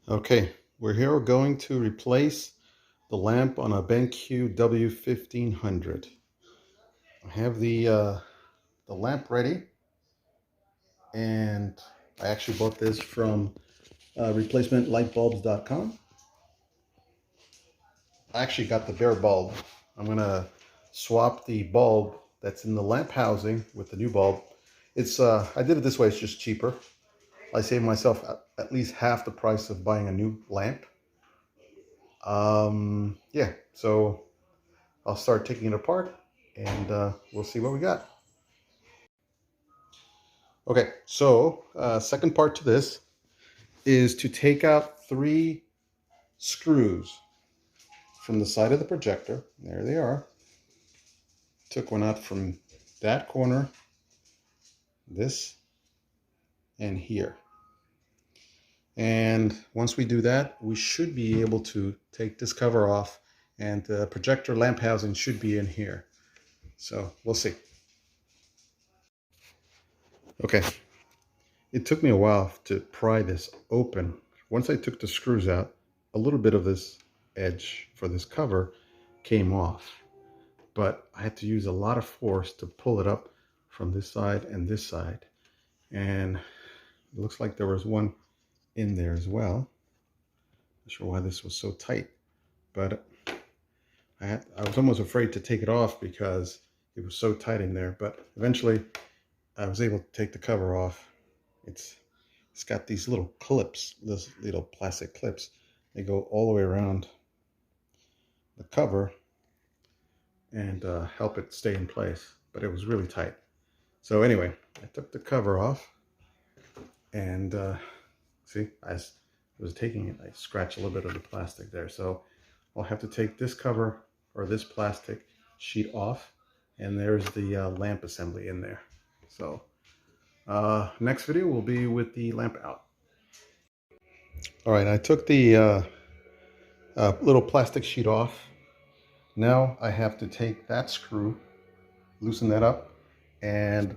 Okay, we're here going to replace the lamp on a Benq W1500. I have the lamp ready, and I actually bought this from replacementlightbulbs.com. I actually got the bare bulb. I'm gonna swap the bulb that's in the lamp housing with the new bulb. I did it this way, it's just cheaper. I saved myself at least half the price of buying a new lamp. Yeah, so I'll start taking it apart and we'll see what we got. Okay, so second part to this is to take out 3 screws from the side of the projector. There they are. Took one out from that corner, this, and here. And once we do that, we should be able to take this cover off, and the projector lamp housing should be in here. So we'll see. Okay, it took me a while to pry this open. Once I took the screws out, a little bit of this edge for this cover came off, but I had to use a lot of force to pull it up from this side and this side. And it looks like there was one in there as well. Not sure why this was so tight, but I was almost afraid to take it off because it was so tight in there, but eventually I was able to take the cover off. It's got these little clips, these little plastic clips. They go all the way around the cover and help it stay in place, but it was really tight. So anyway, I took the cover off, and see, I was taking it, I scratched a little bit of the plastic there. So I'll have to take this cover or this plastic sheet off, and there's the lamp assembly in there. So next video will be with the lamp out. All right, I took the little plastic sheet off. Now I have to take that screw, loosen that up, and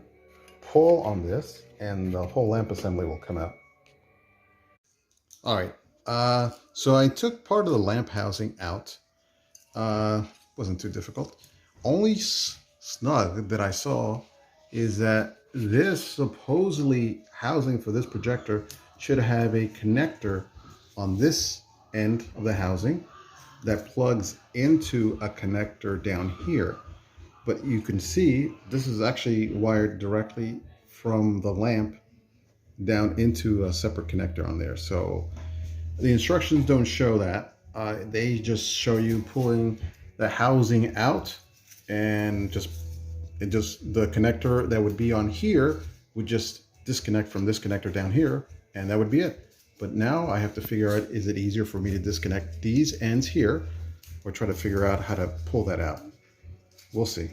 pull on this, and the whole lamp assembly will come out. All right, so I took part of the lamp housing out. Wasn't too difficult. Only snug that I saw is that this supposedly housing for this projector should have a connector on this end of the housing that plugs into a connector down here. But you can see this is actually wired directly from the lamp down into a separate connector on there. So the instructions don't show that. They just show you pulling the housing out, and just the connector that would be on here would just disconnect from this connector down here, and that would be it. But now I have to figure out, is it easier for me to disconnect these ends here or try to figure out how to pull that out? We'll see.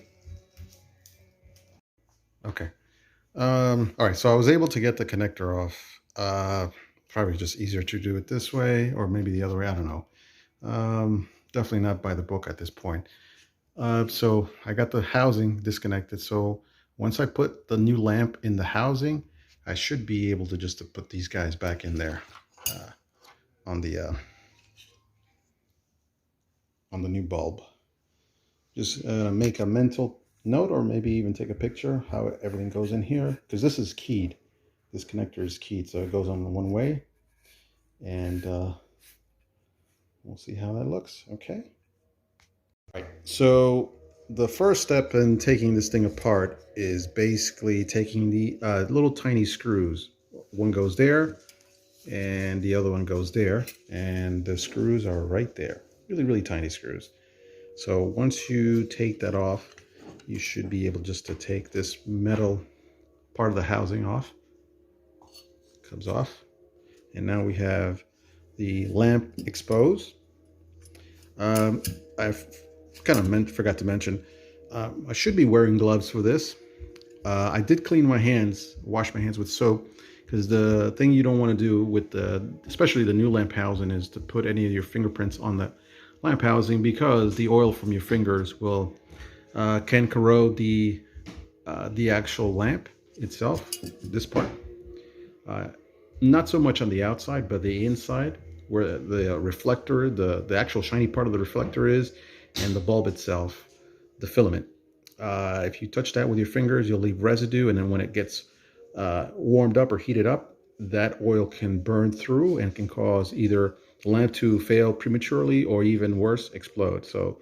Okay. All right, so I was able to get the connector off. Probably just easier to do it this way, or maybe the other way, I don't know. Definitely not by the book at this point. So I got the housing disconnected. So once I put the new lamp in the housing, I should be able to just put these guys back in there on the new bulb. Just make a mental note, or maybe even take a picture how everything goes in here, because this is keyed. This connector is keyed, so it goes on one way, and we'll see how that looks. Okay. All right. So the first step in taking this thing apart is basically taking the little tiny screws. One goes there, and the other one goes there, and the screws are right there. Really, really tiny screws. So once you take that off, you should be able just to take this metal part of the housing off. Comes off. And now we have the lamp exposed. I've kind of forgot to mention, I should be wearing gloves for this. I did clean my hands, wash my hands with soap, because the thing you don't want to do with especially the new lamp housing, is to put any of your fingerprints on the lamp housing, because the oil from your fingers can corrode the actual lamp itself, this part. Not so much on the outside, but the inside where the reflector, the actual shiny part of the reflector is, and the bulb itself, the filament. If you touch that with your fingers, you'll leave residue, and then when it gets warmed up or heated up, that oil can burn through and can cause either the lamp to fail prematurely or even worse, explode. So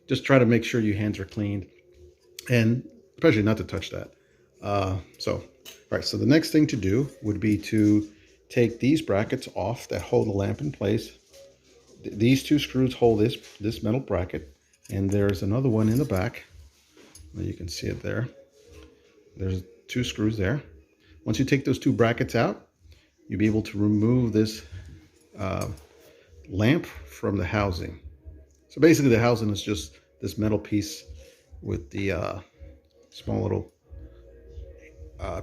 just try to make sure your hands are cleaned, and especially not to touch that. All right, so the next thing to do would be to take these brackets off that hold the lamp in place. These two screws hold this metal bracket, and there's another one in the back. You can see it there. There's two screws there. Once you take those two brackets out, you'll be able to remove this lamp from the housing. So basically the housing is just this metal piece with the small little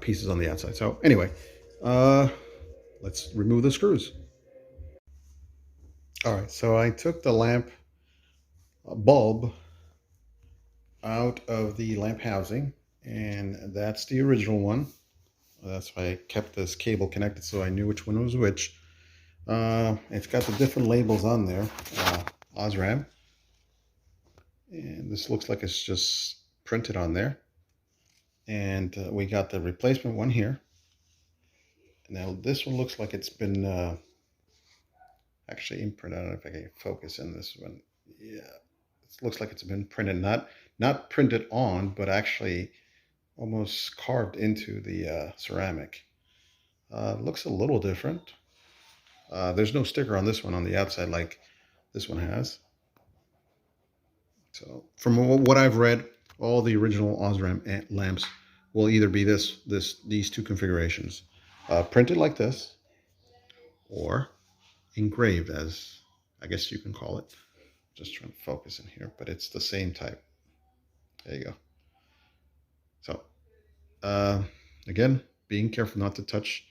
pieces on the outside. So anyway, let's remove the screws. All right, so I took the lamp bulb out of the lamp housing, and that's the original one. That's why I kept this cable connected so I knew which one was which. It's got the different labels on there, Osram, and this looks like it's just printed on there. And we got the replacement one here. Now this one looks like it's been actually imprinted. I don't know if I can focus in this one. Yeah, it looks like it's been printed, not printed on, but actually almost carved into the ceramic. Looks a little different. There's no sticker on this one on the outside like this one has. So from what I've read, all the original Osram lamps will either be these two configurations, printed like this, or engraved, as I guess you can call it. Just trying to focus in here, but it's the same type. There you go. So again, being careful not to touch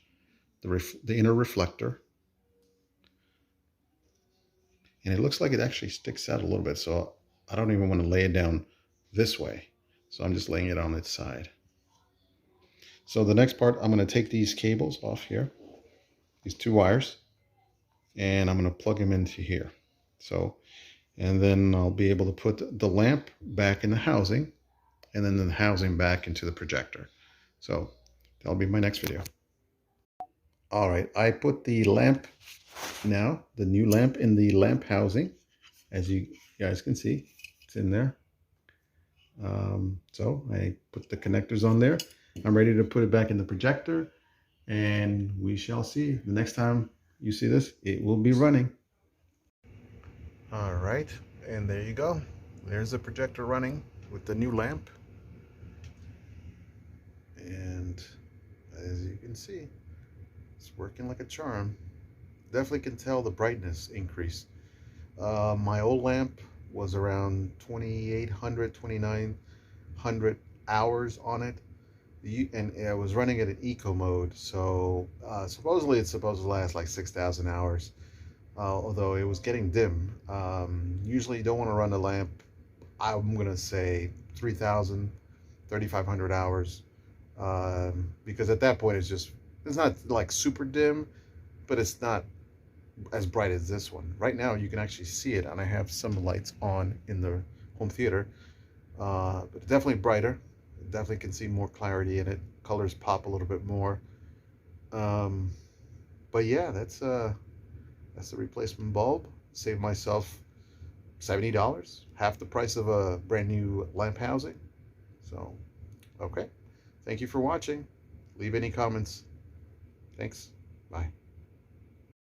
the inner reflector. And it looks like it actually sticks out a little bit, so I don't even want to lay it down this way. So I'm just laying it on its side. So the next part, I'm going to take these cables off here, these two wires, and I'm going to plug them into here. So, and then I'll be able to put the lamp back in the housing, and then the housing back into the projector. So that'll be my next video. All right, I put the lamp now, the new lamp, in the lamp housing. As you guys can see, it's in there. So I put the connectors on there. I'm ready to put it back in the projector, and we shall see. The next time you see this, it will be running. All right, and there you go. There's the projector running with the new lamp. And as you can see, it's working like a charm. Definitely can tell the brightness increase. My old lamp was around 2,800, 2,900 hours on it. And I was running it in eco mode, so supposedly it's supposed to last like 6,000 hours, although it was getting dim. Usually you don't want to run the lamp, I'm going to say 3,000, 3,500 hours, because at that point it's not like super dim, but it's not as bright as this one. Right now you can actually see it, and I have some lights on in the home theater, but it's definitely brighter. Definitely can see more clarity in it. Colors pop a little bit more. But yeah, that's the replacement bulb. Saved myself $70, half the price of a brand new lamp housing. So, okay. Thank you for watching. Leave any comments. Thanks. Bye.